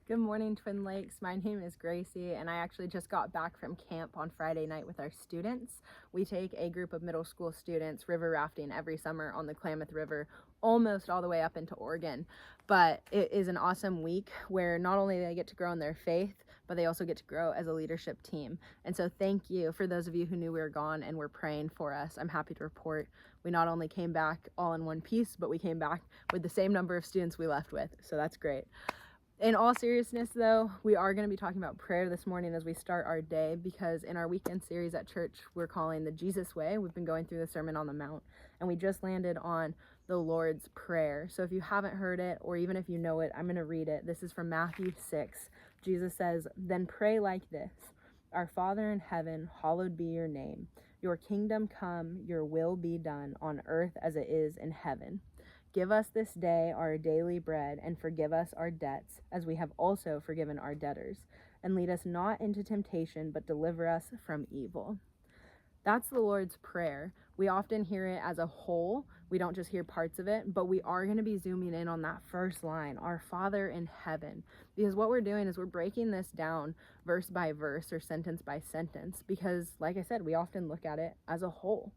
Good morning, Twin Lakes. My name is Gracie, and I actually just got back from camp on Friday night with our students. We take a group of middle school students river rafting every summer on the Klamath River, almost all the way up into Oregon. But it is an awesome week where not only they get to grow in their faith, but they also get to grow as a leadership team. And so thank you for those of you who knew we were gone and were praying for us. I'm happy to report we not only came back all in one piece, but we came back with the same number of students we left with. So that's great. In all seriousness, though, we are going to be talking about prayer this morning as we start our day, because in our weekend series at church, we're calling the Jesus Way. We've been going through the Sermon on the Mount, and we just landed on the Lord's Prayer. So if you haven't heard it, or even if you know it, I'm going to read it. This is from Matthew 6. Jesus says, "Then pray like this: Our Father in heaven, hallowed be your name. Your kingdom come, your will be done on earth as it is in heaven. Give us this day our daily bread, and forgive us our debts, as we have also forgiven our debtors. And lead us not into temptation, but deliver us from evil." That's the Lord's Prayer. We often hear it as a whole. We don't just hear parts of it, but we are going to be zooming in on that first line, our Father in heaven. Because what we're doing is we're breaking this down verse by verse or sentence by sentence, because like I said, we often look at it as a whole.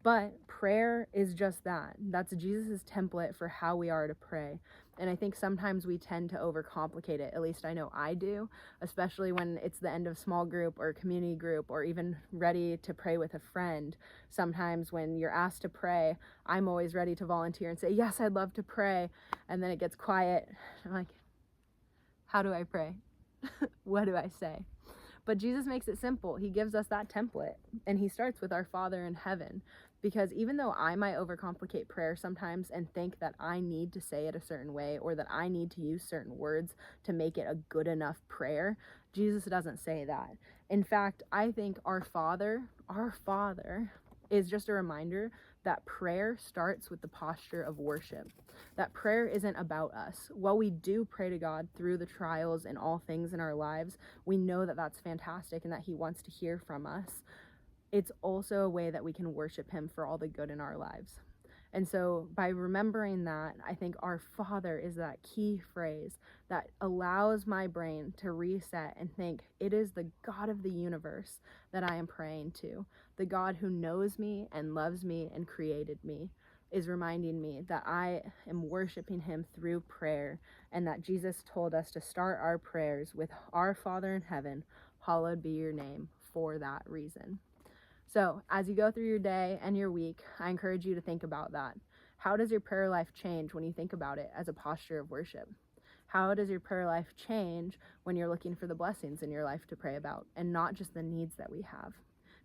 But prayer is just that. That's Jesus' template for how we are to pray. And I think sometimes we tend to overcomplicate it. At least I know I do, especially when it's the end of small group or community group, or even ready to pray with a friend. Sometimes when you're asked to pray, I'm always ready to volunteer and say, yes, I'd love to pray. And then it gets quiet. I'm like, how do I pray? What do I say? But Jesus makes it simple. He gives us that template, and he starts with our Father in heaven. Because even though I might overcomplicate prayer sometimes and think that I need to say it a certain way, or that I need to use certain words to make it a good enough prayer, Jesus doesn't say that. In fact, I think our Father is just a reminder that prayer starts with the posture of worship. That prayer isn't about us. While we do pray to God through the trials and all things in our lives, we know that that's fantastic and that he wants to hear from us. It's also a way that we can worship him for all the good in our lives. And so by remembering that, I think our Father is that key phrase that allows my brain to reset and think, it is the God of the universe that I am praying to. The God who knows me and loves me and created me is reminding me that I am worshiping him through prayer, and that Jesus told us to start our prayers with our Father in heaven, hallowed be your name, for that reason. So as you go through your day and your week, I encourage you to think about that. How does your prayer life change when you think about it as a posture of worship? How does your prayer life change when you're looking for the blessings in your life to pray about, and not just the needs that we have?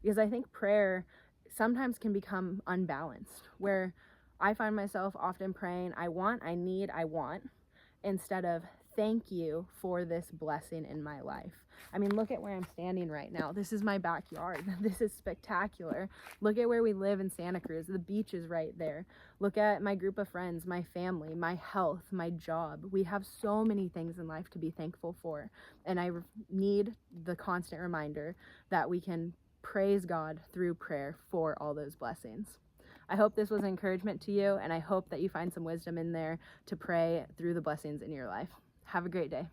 Because I think prayer sometimes can become unbalanced, where I find myself often praying, I want, I need, I want, instead of thank you for this blessing in my life. I mean, look at where I'm standing right now. This is my backyard. This is spectacular. Look at where we live in Santa Cruz. The beach is right there. Look at my group of friends, my family, my health, my job. We have so many things in life to be thankful for. And I need the constant reminder that we can praise God through prayer for all those blessings. I hope this was an encouragement to you, and I hope that you find some wisdom in there to pray through the blessings in your life. Have a great day.